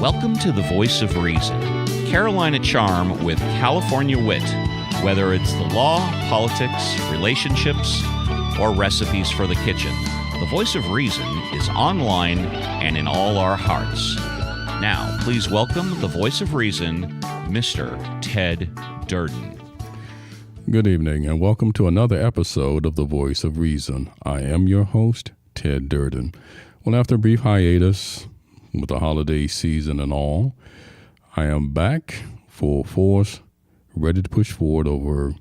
Welcome to the Voice of Reason, Carolina charm with California wit, whether it's the law, politics, relationships, or recipes for the kitchen. The Voice of Reason is online and in all our hearts. Now, please welcome the Voice of Reason, Mr. Ted Durden. Good evening, and welcome to another episode of the Voice of Reason. I am your host, Ted Durden. Well, after a brief hiatus with the holiday season and all, I am back full force, ready to push forward over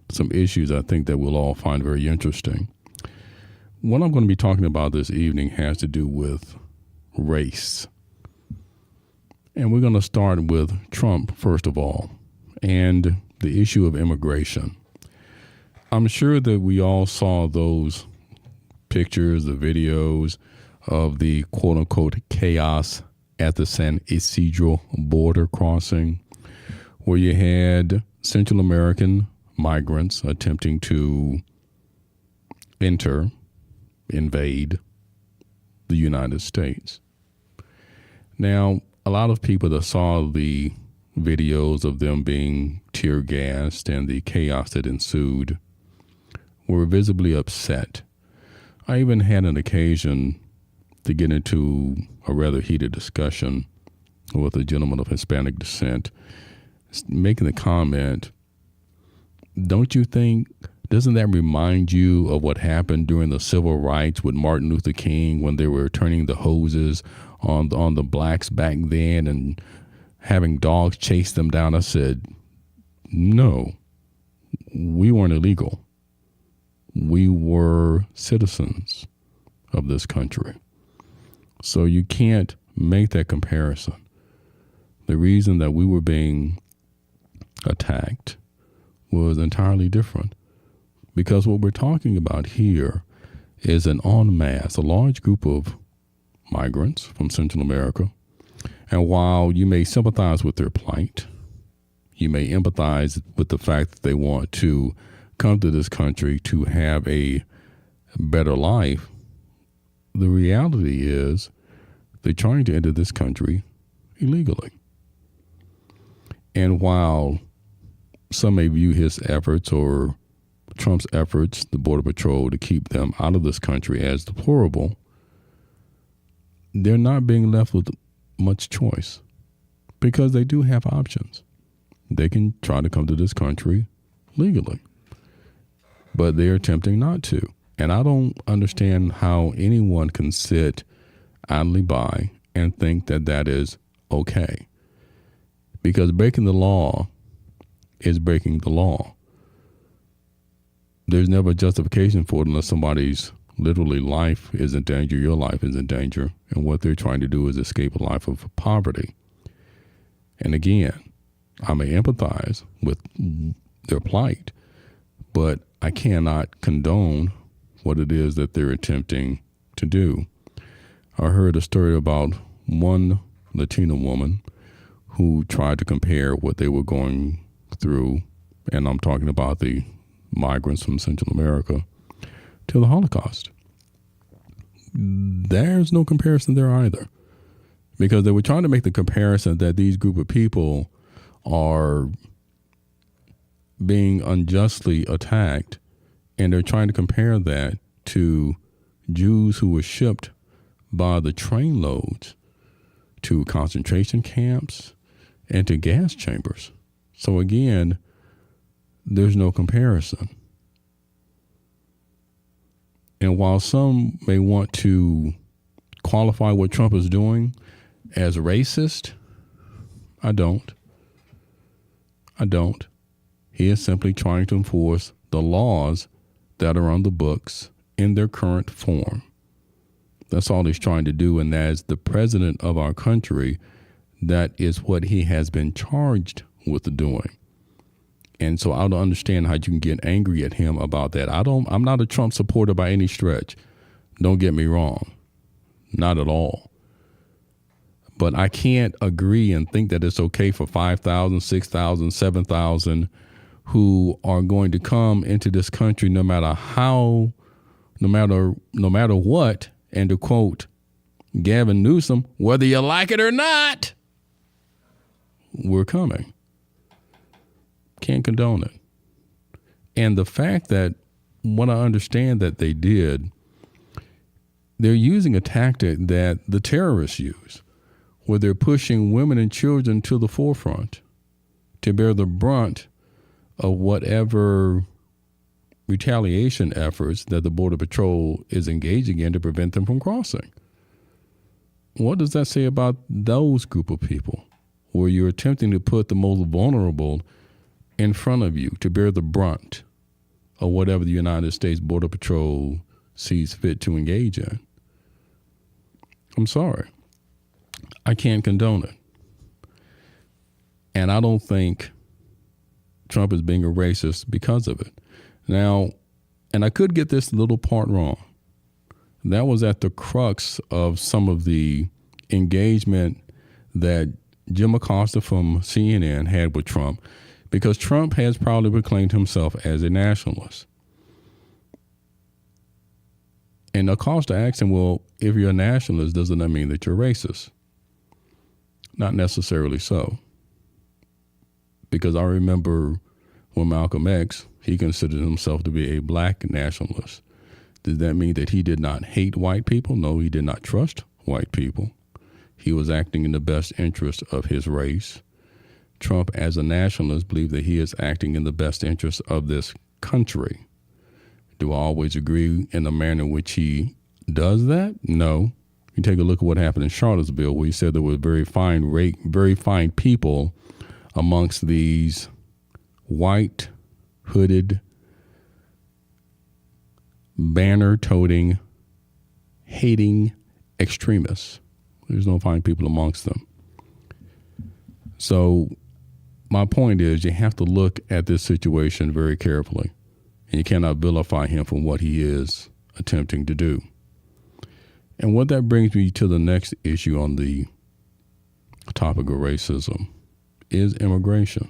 some issues I think that we'll all find very interesting. What I'm going to be talking about this evening has to do with race. And we're going to start with Trump, first of all, and the issue of immigration. I'm sure that we all saw those pictures, the videos of the quote-unquote chaos at the San Isidro border crossing, where you had Central American migrants attempting to invade the United States. Now, a lot of people that saw the videos of them being tear gassed and the chaos that ensued were visibly upset. I even had an occasion to get into a rather heated discussion with a gentleman of Hispanic descent, making the comment, doesn't that remind you of what happened during the civil rights with Martin Luther King when they were turning the hoses on the blacks back then and having dogs chase them down? I said, no, we weren't illegal. We were citizens of this country. So you can't make that comparison. The reason that we were being attacked was entirely different, because what we're talking about here is an en masse, a large group of migrants from Central America. And while you may sympathize with their plight, you may empathize with the fact that they want to come to this country to have a better life, the reality is they're trying to enter this country illegally. And while some may view his efforts or Trump's efforts, the Border Patrol, to keep them out of this country as deplorable, they're not being left with much choice, because they do have options. They can try to come to this country legally, but they're attempting not to. And I don't understand how anyone can sit idly by and think that that is okay, because breaking the law is breaking the law. There's never a justification for it unless somebody's literally life is in danger, your life is in danger, and what they're trying to do is escape a life of poverty. And again, I may empathize with their plight, but I cannot condone what it is that they're attempting to do. I heard a story about one Latina woman who tried to compare what they were going through, and I'm talking about the migrants from Central America, to the Holocaust. There's no comparison there either, because they were trying to make the comparison that these group of people are being unjustly attacked, and they're trying to compare that to Jews who were shipped by the train loads to concentration camps and to gas chambers. So again, there's no comparison. And while some may want to qualify what Trump is doing as racist, I don't. He is simply trying to enforce the laws that are on the books in their current form. That's all he's trying to do, and as the president of our country, that is what he has been charged with doing. And so I don't understand how you can get angry at him about that. I'm not a Trump supporter by any stretch. Don't get me wrong. Not at all. But I can't agree and think that it's okay for 5,000, 6,000, 7,000 who are going to come into this country no matter what, and to quote Gavin Newsom, whether you like it or not. were coming. Can't condone it. And the fact that what I understand that they did, they're using a tactic that the terrorists use, where they're pushing women and children to the forefront to bear the brunt of whatever retaliation efforts that the Border Patrol is engaging in to prevent them from crossing. What does that say about those group of people, where you're attempting to put the most vulnerable in front of you to bear the brunt of whatever the United States Border Patrol sees fit to engage in? I'm sorry. I can't condone it. And I don't think Trump is being a racist because of it. Now, and I could get this little part wrong. That was at the crux of some of the engagement that Jim Acosta from CNN had with Trump, because Trump has proudly proclaimed himself as a nationalist. And Acosta asked him, well, if you're a nationalist, doesn't that mean that you're racist? Not necessarily so. Because I remember when Malcolm X, he considered himself to be a black nationalist. Did that mean that he did not hate white people? No, he did not trust white people. He was acting in the best interest of his race. Trump, as a nationalist, believes that he is acting in the best interest of this country. Do I always agree in the manner in which he does that? No. You take a look at what happened in Charlottesville, where he said there were very fine people amongst these white, hooded, banner-toting, hating extremists. There's no fine people amongst them. So my point is, you have to look at this situation very carefully, and you cannot vilify him for what he is attempting to do. And what that brings me to the next issue on the topic of racism is immigration.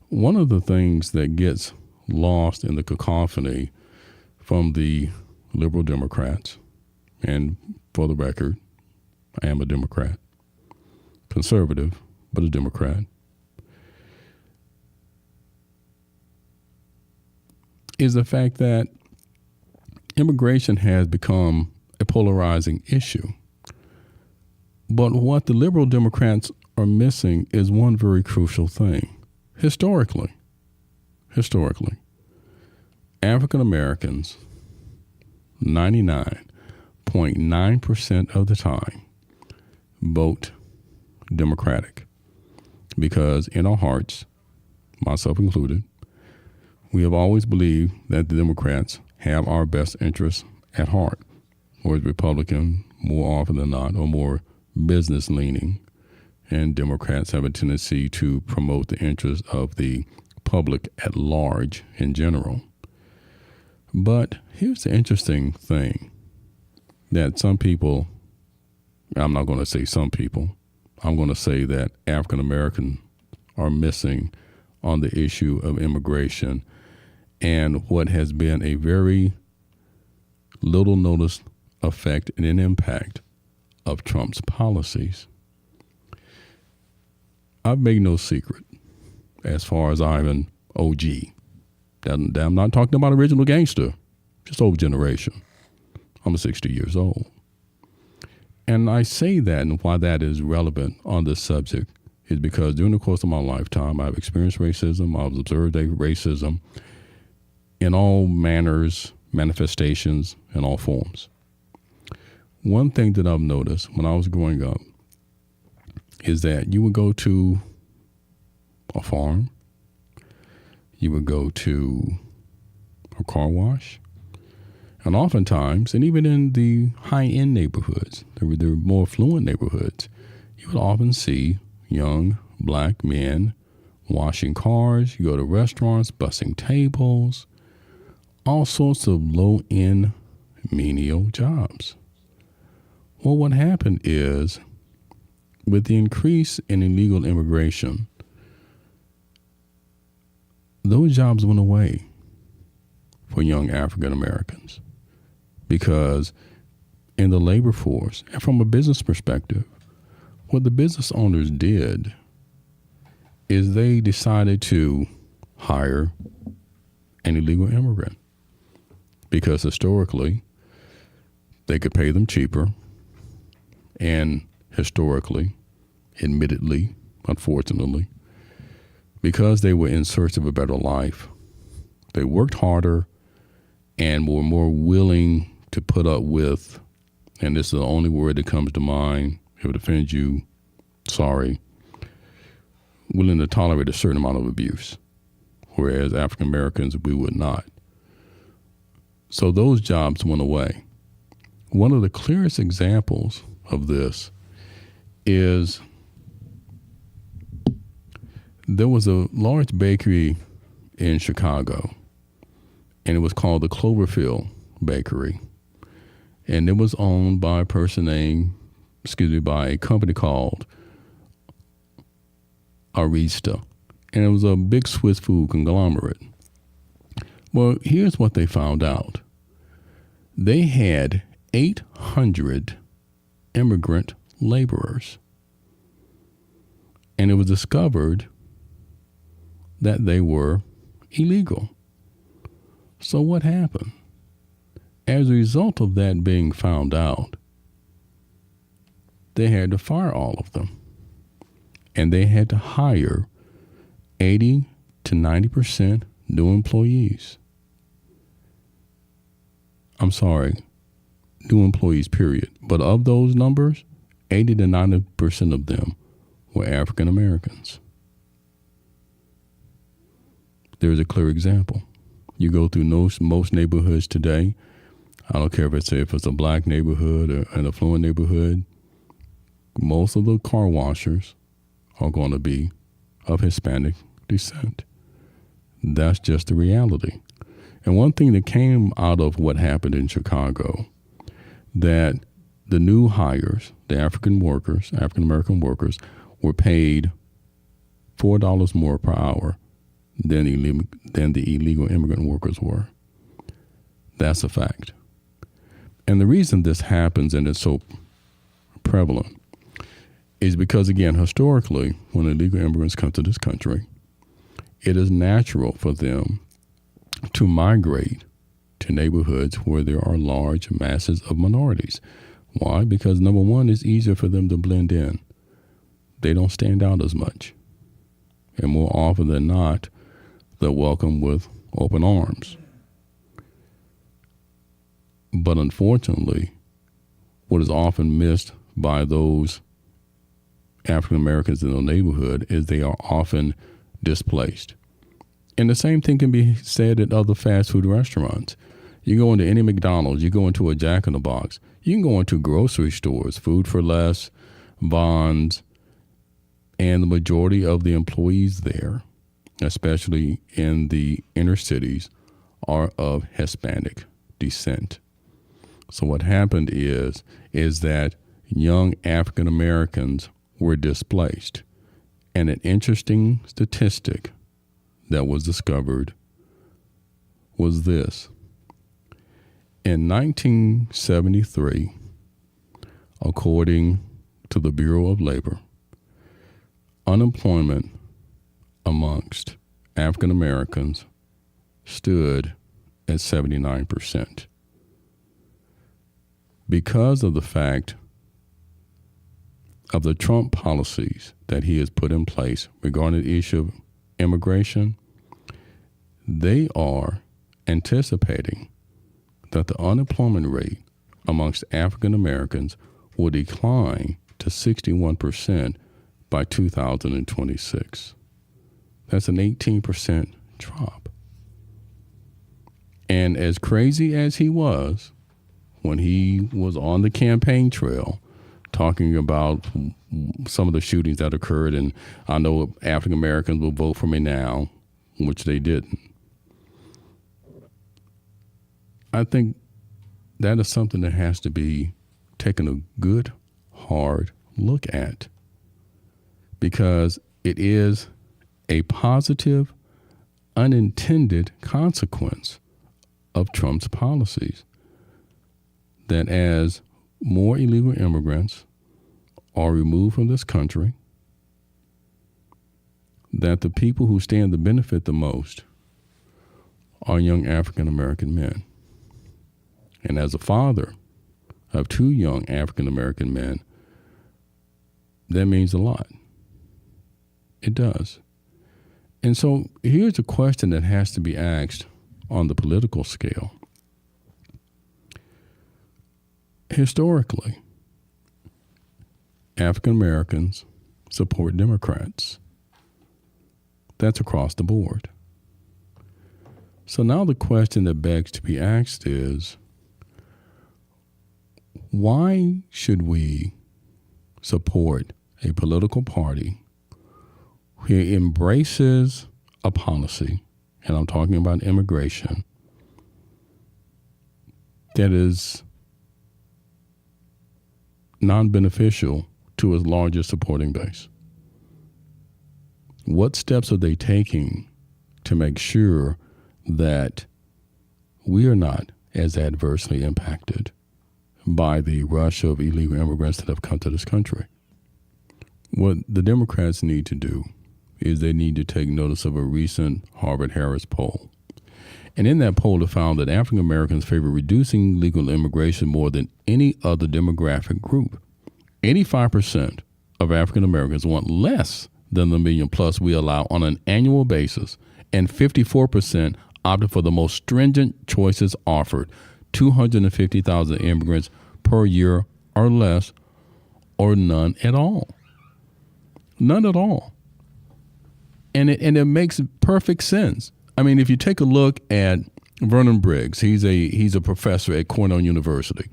One of the things that gets lost in the cacophony from the liberal Democrats, and for the record, I am a Democrat, conservative, but a Democrat, is the fact that immigration has become a polarizing issue. But what the liberal Democrats are missing is one very crucial thing. Historically, African Americans, 99.9% of the time, vote Democratic, because in our hearts, myself included, we have always believed that the Democrats have our best interests at heart, whereas Republican, more often than not, are more business-leaning, and Democrats have a tendency to promote the interests of the public at large in general. But here's the interesting thing, that some people, I'm not going to say some people, I'm going to say that African Americans are missing on the issue of immigration and what has been a very little noticed effect and an impact of Trump's policies. I've made no secret, as far as I'm an OG, that I'm not talking about original gangster, just old generation. I'm 60 years old. And I say that, and why that is relevant on this subject is because during the course of my lifetime, I've experienced racism, I've observed racism in all manners, manifestations, and all forms. One thing that I've noticed when I was growing up is that you would go to a farm, you would go to a car wash, and oftentimes, and even in the high-end neighborhoods, the more affluent neighborhoods, you would often see young black men washing cars. You go to restaurants, bussing tables, all sorts of low-end menial jobs. Well, what happened is, with the increase in illegal immigration, those jobs went away for young African Americans, because in the labor force, and from a business perspective, what the business owners did is they decided to hire an illegal immigrant because historically they could pay them cheaper, and historically, admittedly, unfortunately, because they were in search of a better life, they worked harder and were more willing to put up with, and this is the only word that comes to mind, if it offends you, sorry, willing to tolerate a certain amount of abuse, whereas African Americans, we would not. So those jobs went away. One of the clearest examples of this is there was a large bakery in Chicago, and it was called the Cloverfield Bakery. And it was owned by by a company called Arista. And it was a big Swiss food conglomerate. Well, here's what they found out. They had 800 immigrant laborers. And it was discovered that they were illegal. So what happened? As a result of that being found out, they had to fire all of them. And they had to hire 80 to 90% new employees. I'm sorry, new employees, period. But of those numbers, 80 to 90% of them were African Americans. There's a clear example. You go through most neighborhoods today, I don't care if it's a black neighborhood or an affluent neighborhood, most of the car washers are going to be of Hispanic descent. That's just the reality. And one thing that came out of what happened in Chicago, that the new hires, the African American workers, were paid $4 more per hour than the illegal immigrant workers were. That's a fact. And the reason this happens and it's so prevalent is because, again, historically, when illegal immigrants come to this country, it is natural for them to migrate to neighborhoods where there are large masses of minorities. Why? Because, number one, it's easier for them to blend in. They don't stand out as much. And more often than not, they're welcomed with open arms. But unfortunately, what is often missed by those African Americans in the neighborhood is they are often displaced. And the same thing can be said at other fast food restaurants. You go into any McDonald's, you go into a Jack in the Box, you can go into grocery stores, Food for Less, Vons, and the majority of the employees there, especially in the inner cities, are of Hispanic descent. So what happened is that young African Americans were displaced. And an interesting statistic that was discovered was this. In 1973, according to the Bureau of Labor, unemployment amongst African Americans stood at 79%. Because of the fact of the Trump policies that he has put in place regarding the issue of immigration, they are anticipating that the unemployment rate amongst African Americans will decline to 61% by 2026. That's an 18% drop. And as crazy as he was when he was on the campaign trail talking about some of the shootings that occurred, and I know African Americans will vote for me now, which they didn't. I think that is something that has to be taken a good, hard look at, because it is a positive, unintended consequence of Trump's policies. That as more illegal immigrants are removed from this country, that the people who stand to benefit the most are young African American men. And as a father of 2 young African American men, that means a lot. It does. And so here's a question that has to be asked on the political scale. Historically, African Americans support Democrats. That's across the board. So now the question that begs to be asked is, why should we support a political party who embraces a policy, and I'm talking about immigration, that is non-beneficial to its largest supporting base? What steps are they taking to make sure that we are not as adversely impacted by the rush of illegal immigrants that have come to this country? What the Democrats need to do is they need to take notice of a recent Harvard-Harris poll. And in that poll, it found that African Americans favor reducing legal immigration more than any other demographic group. 85% of African Americans want less than the million plus we allow on an annual basis, and 54% opted for the most stringent choices offered, 250,000 immigrants per year or less, or none at all. None at all. And it makes perfect sense. I mean, if you take a look at Vernon Briggs, he's a professor at Cornell University,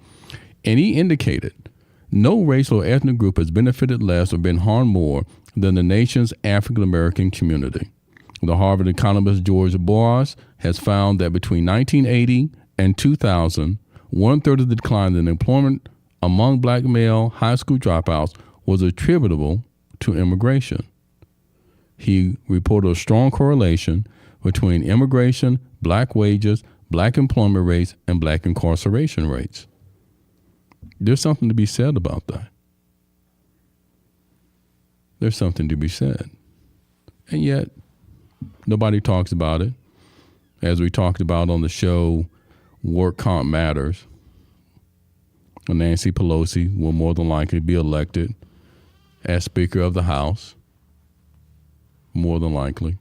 and he indicated no racial or ethnic group has benefited less or been harmed more than the nation's African American community. The Harvard economist George Boas has found that between 1980 and 2000, 1/3 of the decline in employment among black male high school dropouts was attributable to immigration. He reported a strong correlation between immigration, black wages, black employment rates, and black incarceration rates. There's something to be said about that. There's something to be said. And yet, nobody talks about it. As we talked about on the show, work comp matters. Nancy Pelosi will more than likely be elected as Speaker of the House. More than likely.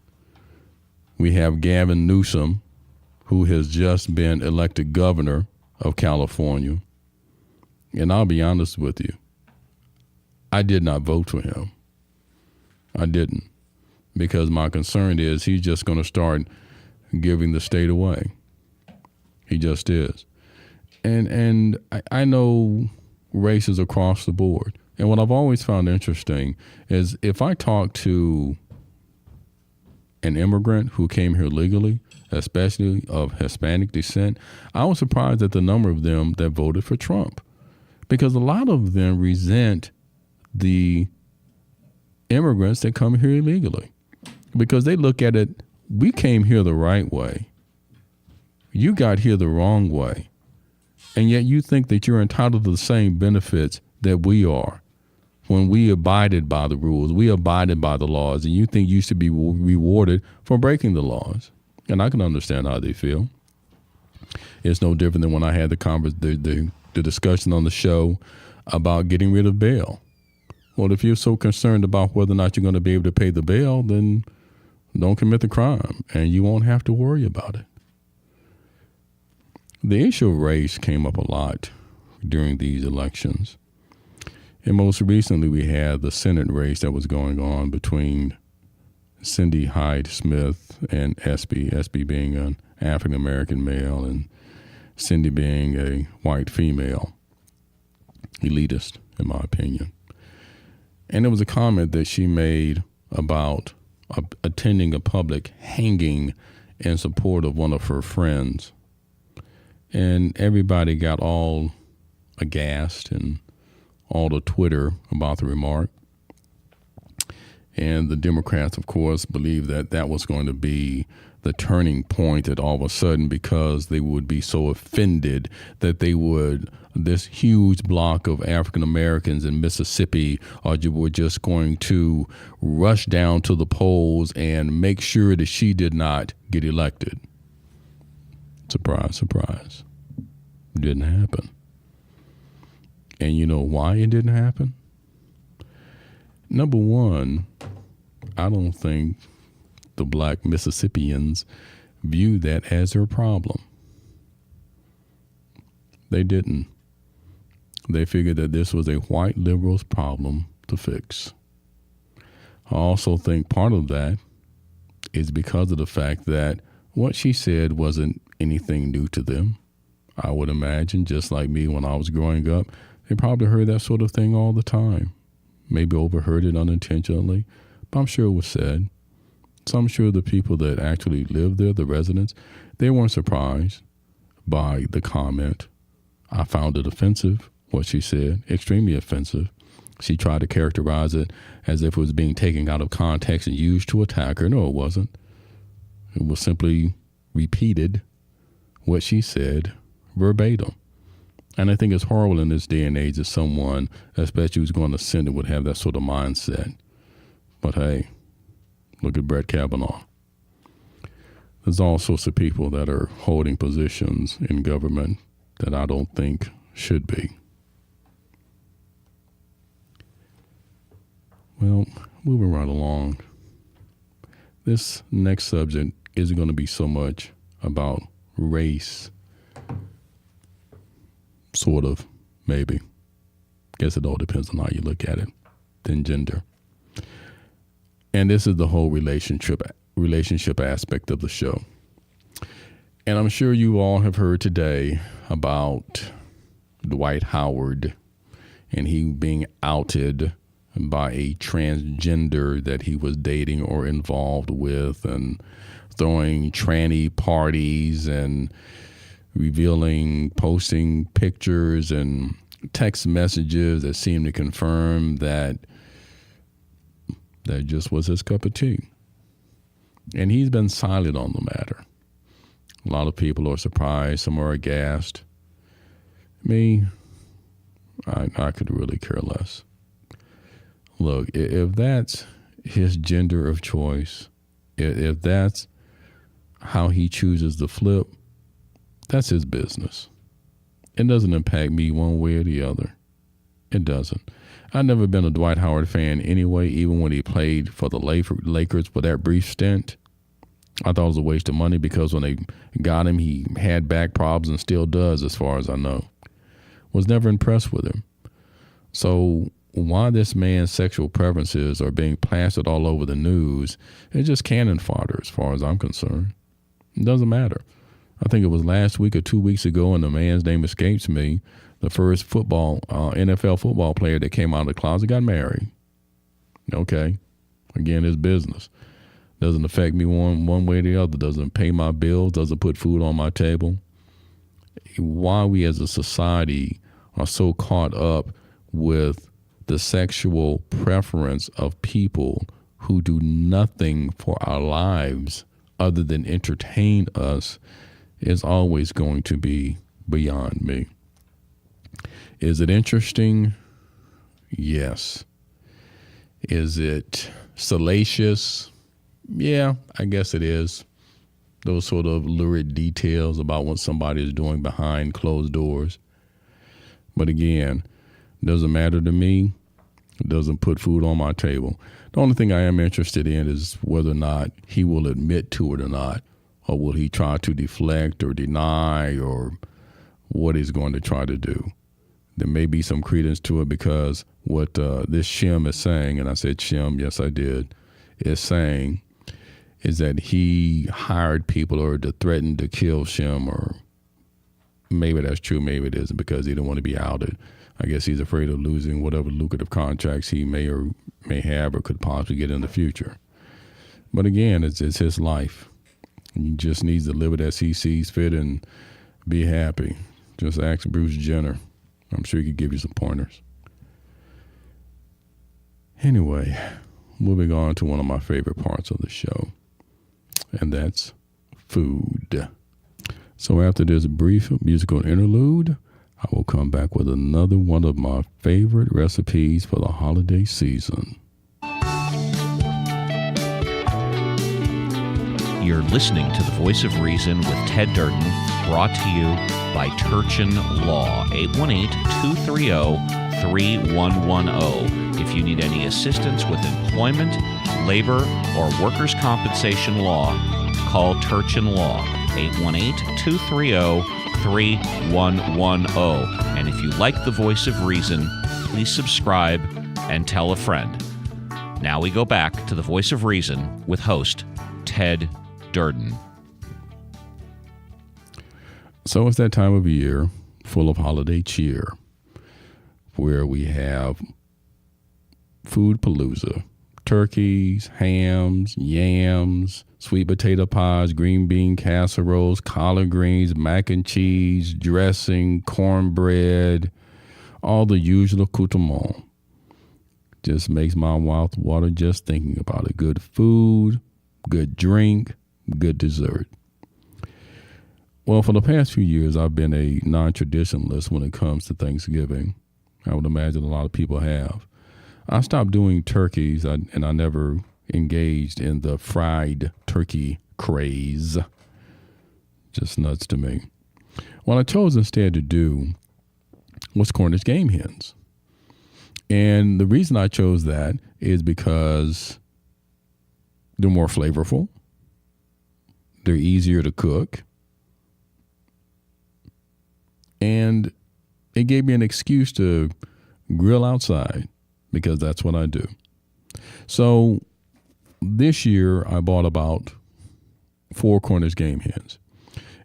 We have Gavin Newsom, who has just been elected governor of California. And I'll be honest with you, I did not vote for him. I didn't. Because my concern is he's just going to start giving the state away. He just is. And I know races across the board. And what I've always found interesting is if I talk to an immigrant who came here legally, especially of Hispanic descent, I was surprised at the number of them that voted for Trump. Because a lot of them resent the immigrants that come here illegally. Because they look at it, we came here the right way. You got here the wrong way. And yet you think that you're entitled to the same benefits that we are when we abided by the rules, we abided by the laws, and you think you should be rewarded for breaking the laws. And I can understand how they feel. It's no different than when I had the discussion on the show about getting rid of bail. Well, if you're so concerned about whether or not you're going to be able to pay the bail, then don't commit the crime, and you won't have to worry about it. The issue of race came up a lot during these elections. And most recently, we had the Senate race that was going on between Cindy Hyde-Smith and SB being an African-American male and Cindy being a white female, elitist, in my opinion. And there was a comment that she made about attending a public hanging in support of one of her friends. And everybody got all aghast and all the Twitter about the remark. And the Democrats, of course, believed that that was going to be the turning point that all of a sudden, because they would be so offended that this huge block of African Americans in Mississippi were just going to rush down to the polls and make sure that she did not get elected. Surprise, surprise. Didn't happen. And you know why it didn't happen? Number one, I don't think the black Mississippians view that as their problem. They didn't. They figured that this was a white liberal's problem to fix. I also think part of that is because of the fact that what she said wasn't anything new to them. I would imagine, just like me when I was growing up, they probably heard that sort of thing all the time. Maybe overheard it unintentionally, but I'm sure it was said. So I'm sure the people that actually lived there, the residents, they weren't surprised by the comment. I found it offensive, what she said, extremely offensive. She tried to characterize it as if it was being taken out of context and used to attack her. No, it wasn't. It was simply repeated what she said verbatim. And I think it's horrible in this day and age that someone, especially who's going to Senate, would have that sort of mindset. But hey, look at Brett Kavanaugh. There's all sorts of people that are holding positions in government that I don't think should be. Well, moving right along. This next subject isn't going to be so much about race. Sort of, maybe. Guess it all depends on how you look at it. Then gender. And this is the whole relationship aspect of the show. And I'm sure you all have heard today about Dwight Howard and he being outed by a transgender that he was dating or involved with, and throwing tranny parties and posting pictures and text messages that seem to confirm that just was his cup of tea. And he's been silent on the matter. A lot of people are surprised, some are aghast. Me, I could really care less. Look, if that's his gender of choice, if that's how he chooses to flip, that's his business. It doesn't impact me one way or the other. It doesn't. I've never been a Dwight Howard fan anyway, even when he played for the Lakers for that brief stint. I thought it was a waste of money because when they got him, he had back problems and still does, as far as I know. Was never impressed with him. So why this man's sexual preferences are being plastered all over the news, it's just cannon fodder as far as I'm concerned. It doesn't matter. I think it was last week or 2 weeks ago, and the man's name escapes me, the first NFL football player that came out of the closet got married. Okay. Again, it's business. Doesn't affect me one way or the other. Doesn't pay my bills. Doesn't put food on my table. Why we as a society are so caught up with the sexual preference of people who do nothing for our lives other than entertain us is always going to be beyond me. Is it interesting? Yes. Is it salacious? Yeah, I guess it is. Those sort of lurid details about what somebody is doing behind closed doors. But again, doesn't matter to me. It doesn't put food on my table. The only thing I am interested in is whether or not he will admit to it or not, or will he try to deflect or deny, or what he's going to try to do. There may be some credence to it because what this Shim is saying, and I said Shim, yes I did, is saying is that he hired people or to threaten to kill Shim, or maybe that's true, maybe it isn't, because he didn't want to be outed. I guess he's afraid of losing whatever lucrative contracts he may have or could possibly get in the future. But again, it's his life. He just needs to live it as he sees fit and be happy. Just ask Bruce Jenner. I'm sure he could give you some pointers. Anyway, moving on to one of my favorite parts of the show, and that's food. So after this brief musical interlude, I will come back with another one of my favorite recipes for the holiday season. You're listening to The Voice of Reason with Ted Durden, brought to you by Turchin Law, 818-230-3110. If you need any assistance with employment, labor, or workers' compensation law, call Turchin Law, 818-230-3110. And if you like The Voice of Reason, please subscribe and tell a friend. Now we go back to The Voice of Reason with host Ted Durden. So it's that time of year full of holiday cheer where we have food palooza, turkeys, hams, yams, sweet potato pies, green bean casseroles, collard greens, mac and cheese, dressing, cornbread, all the usual accoutrement. Just makes my mouth water just thinking about it. Good food, good drink, good dessert. Well, for the past few years, I've been a non-traditionalist when it comes to Thanksgiving. I would imagine a lot of people have. I stopped doing turkeys, and I never engaged in the fried turkey craze. Just nuts to me. What I chose instead to do was Cornish game hens. And the reason I chose that is because they're more flavorful. They're easier to cook. And it gave me an excuse to grill outside because that's what I do. So this year I bought about 4 Cornish game hens.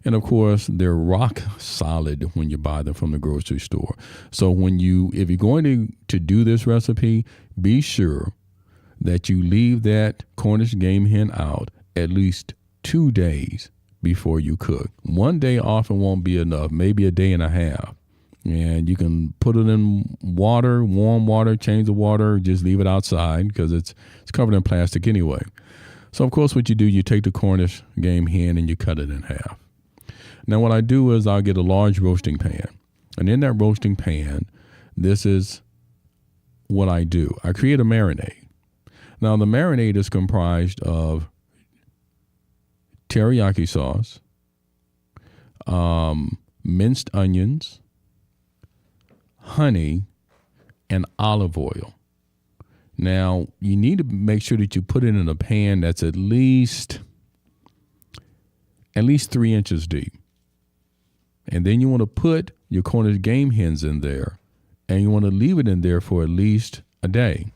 And of course, they're rock solid when you buy them from the grocery store. So if you're going to do this recipe, be sure that you leave that Cornish game hen out at least 2 days before you cook. 1 day often won't be enough, maybe a day and a half. And you can put it in water, warm water, change the water, just leave it outside because it's covered in plastic anyway. So of course what you do, you take the Cornish game hen and you cut it in half. Now what I do is I'll get a large roasting pan. And in that roasting pan, this is what I do. I create a marinade. Now the marinade is comprised of teriyaki sauce, minced onions, honey, and olive oil. Now, you need to make sure that you put it in a pan that's at least 3 inches deep. And then you want to put your Cornish game hens in there, and you want to leave it in there for at least a day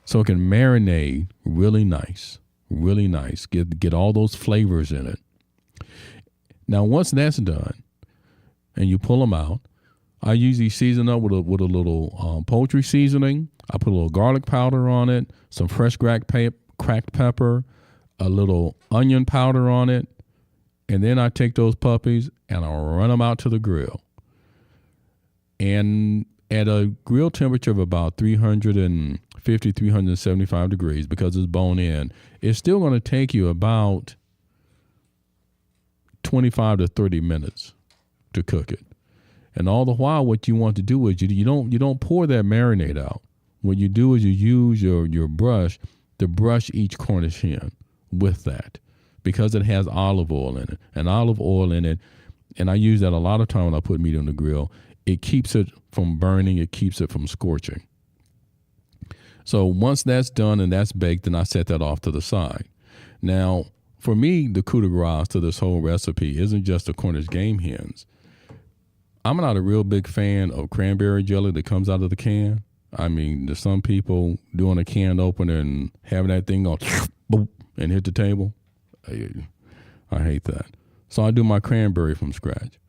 so it can marinate really nice. Really nice. Get all those flavors in it. Now, once that's done and you pull them out, I usually season up with a little poultry seasoning. I put a little garlic powder on it, some fresh cracked pepper, a little onion powder on it, and then I take those puppies and I run them out to the grill. And at a grill temperature of about 350, 375 degrees, because it's bone in, it's still going to take you about 25 to 30 minutes to cook it. And all the while, what you want to do is you don't pour that marinade out. What you do is you use your brush to brush each Cornish hen with that, because it has olive oil in it. And olive oil in it, and I use that a lot of time when I put meat on the grill, it keeps it from burning, it keeps it from scorching. So once that's done and that's baked, then I set that off to the side. Now, for me, the coup de grace to this whole recipe isn't just the Cornish game hens. I'm not a real big fan of cranberry jelly that comes out of the can. I mean, there's some people doing a can opener and having that thing go boop and hit the table. I hate that. So I do my cranberry from scratch.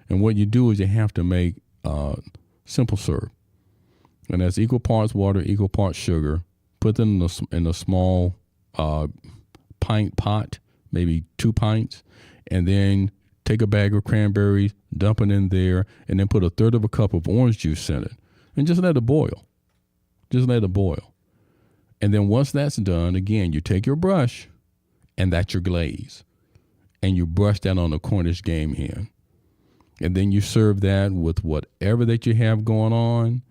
And what you do is you have to make simple syrup. And that's equal parts water, equal parts sugar. Put them in a small pint pot, maybe 2 pints, and then take a bag of cranberries, dump it in there, and then put 1/3 cup of orange juice in it. And just let it boil. Just let it boil. And then once that's done, again, you take your brush, and that's your glaze. and you brush that on a Cornish game hen. And then you serve that with whatever that you have going on.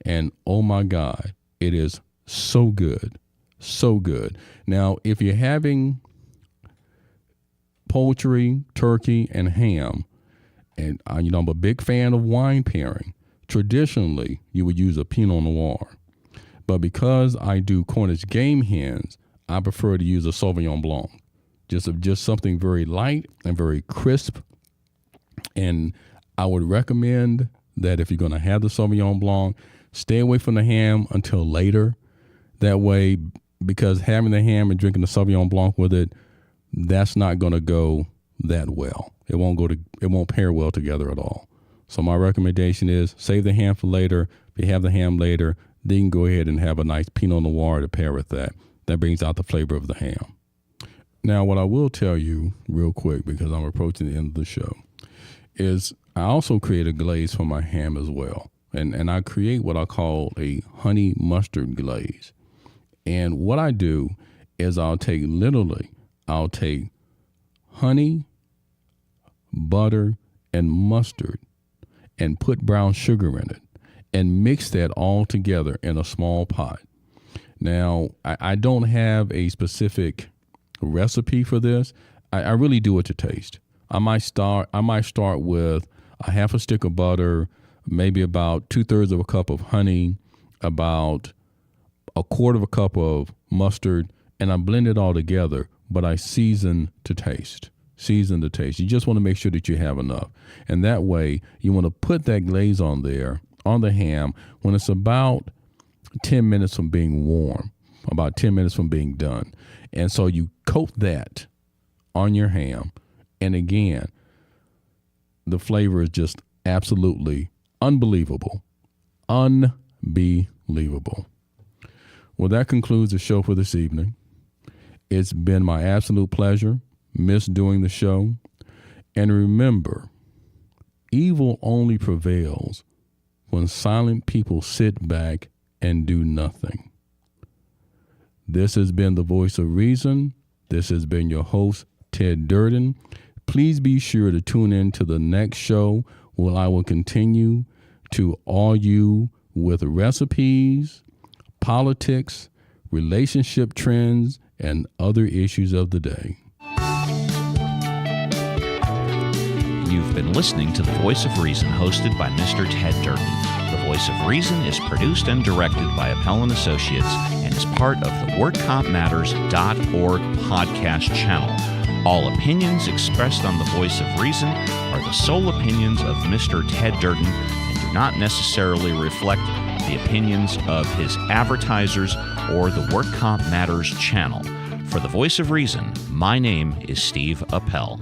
And oh my God, it is so good. So good. Now, if you're having poultry, turkey, and ham, and I'm a big fan of wine pairing. Traditionally, you would use a Pinot Noir. But because I do Cornish game hens, I prefer to use a Sauvignon Blanc. Just something very light and very crisp. And I would recommend that if you're going to have the Sauvignon Blanc, stay away from the ham until later. That way, because having the ham and drinking the Sauvignon Blanc with it, that's not going to go that well. It won't pair well together at all. So my recommendation is save the ham for later. If you have the ham later, then you can go ahead and have a nice Pinot Noir to pair with that. That brings out the flavor of the ham. Now, what I will tell you real quick, because I'm approaching the end of the show, is I also create a glaze for my ham as well. And I create what I call a honey mustard glaze. And what I do is I'll take honey, butter, and mustard and put brown sugar in it and mix that all together in a small pot. Now, I don't have a specific recipe for this. I really do it to taste. I might start with a half a stick of butter, maybe about 2/3 of a cup of honey, about a quarter of a cup of mustard, and I blend it all together, but I season to taste. You just want to make sure that you have enough. And that way, you want to put that glaze on there, on the ham, when it's about 10 minutes from being warm, about 10 minutes from being done. And so you coat that on your ham. And again, the flavor is just absolutely unbelievable. Unbelievable. Well, that concludes the show for this evening. It's been my absolute pleasure. Miss doing the show. And remember, evil only prevails when silent people sit back and do nothing. This has been the Voice of Reason. This has been your host, Ted Durden. Please be sure to tune in to the next show where I will continue to awe you with recipes, politics, relationship trends, and other issues of the day. You've been listening to The Voice of Reason, hosted by Mr. Ted Durden. The Voice of Reason is produced and directed by Appel & Associates and is part of the WordCompMatters.org podcast channel. All opinions expressed on The Voice of Reason are the sole opinions of Mr. Ted Durden and do not necessarily reflect the opinions of his advertisers or the WordComp Matters channel. For The Voice of Reason, my name is Steve Appel.